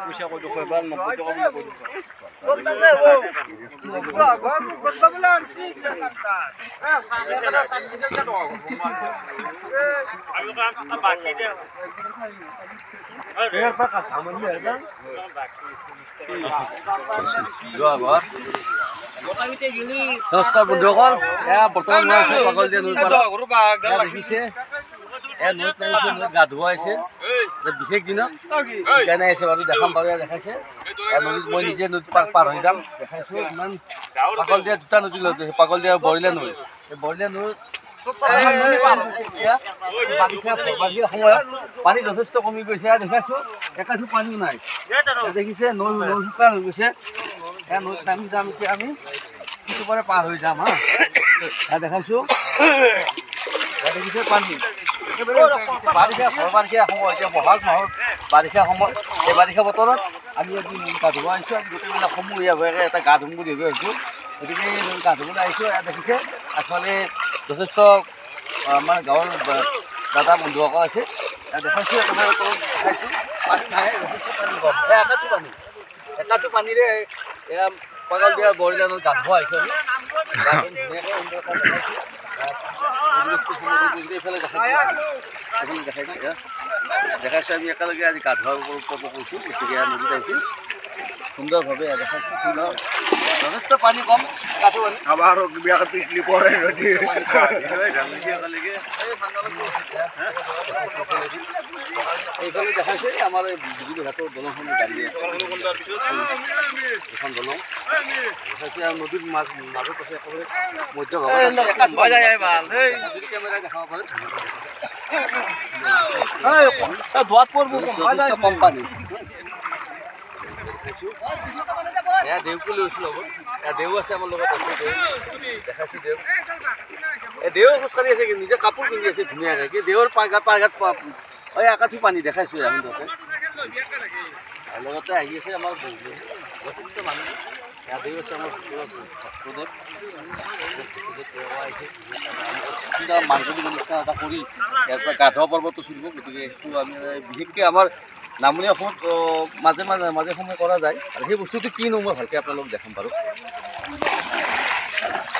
পইচা কৈ দেখুৱাই বা 90 টকা বুলি কৈ দেখুৱাই নমস্কাৰ বন্ধুসকল, এয়া বৰ্তমান মই আছোঁ পাগলদিয়া নৈৰ পাৰত। দেখিছে এয়া নৈত নামিছে, নৈত গা ধুৱা আহিছে বিশেষ দিনত সেইকাৰণে আহিছে বাৰু। দেখাম বাৰু, এয়া দেখাইছে এয়া নদীত মই নিজে নদী পাৰ হৈ যাম। দেখাইছোঁ ইমান পাগলদিয়া দুটা নদী লৈ গৈছে, পাগলদিয়া বৰলীয়া নৈ। এই বৰলীয়া নৈৰ বাৰিষা সময়ত পানী যথেষ্ট কমি গৈছে। দেখাইছোঁ একাঠো পানীও নাই। দেখিছে নৈ শুকান হৈ গৈছে। এয়া নৈত নামি যাম এতিয়া আমি, সিটোপাৰে পাৰ হৈ যাম হা। দেখাইছোঁ দেখিছে পানী বাৰিষা সময়, এতিয়া বহাগ মাহৰ বাৰিষা সময়। এই বাৰিষা বতৰত আমি আজি গা ধুব আহিছোঁ। আমি গোটেইবিলাক সমূহ এটা গা ধুম বুলি ভাবি আহিছোঁ, গতিকে গা ধুবলৈ আহিছোঁ। ইয়াত দেখিছে আচলতে যথেষ্ট আমাৰ গাঁৱৰ দাদা বন্ধুসকল আছে। ইয়াত দেখাইছোঁ একেবাৰে তলত দেখাইছোঁ পানী নাই, যথেষ্ট পানী কম। একাঠো পানীৰে এয়া পাগলদিয়া বৰলীয়া নৈত গা ধুব আহিছোঁ আমি। ধুনীয়াকৈ এইফালে দেখাইছোঁ আমি একেলগে আজি গা ধোৱাৰ ওপৰত কৈছোঁ। গতিকে নদীত আহিছোঁ সুন্দৰভাৱে দেখাইছোঁ। সুন্দৰ যথেষ্ট পানী কম, একাঠো পানী আবাৰ বিয়াকে পিছলি পড়ে নদী এইফালে দেখাইছে আমাৰ বিজুলী ঘাটৰ দলংখনৰ গাড়ী আছে, এখন দলং দেখাইছে। আৰু নদীৰ মাজত আছে একেবাৰে মধ্যভাগত কেমেৰাই দেখাব পাৰে। কম পানী এয়া দেউকো লৈছোঁ লগত। এয়া দেউ আছে আমাৰ লগত আছে। দেখাইছোঁ দেউ, এই দেউ খোজকাঢ়ি আছে, নিজে কাপোৰ পিন্ধি আছে ধুনীয়াকৈ। কি দেউৰ পাৰঘাট এই একাঠো পানী দেখাইছোঁ আমি তাতে। লগতে আহি আছে আমাৰ যথেষ্ট মানুহ। এয়া দেউ আছে আমাৰ ভক্তদেৱ আহিছে মাংসলী অনুষ্ঠান এটা কৰি ইয়াৰ পৰা গা ধোৱা পৰ্বটো চলিব। গতিকে সেইটো আমি বিশেষকৈ আমাৰ নামনি অসমত মাজে সময়ে কৰা যায়। আৰু সেই বস্তুটো কিনো মই ভালকৈ আপোনালোকক দেখাম বাৰু।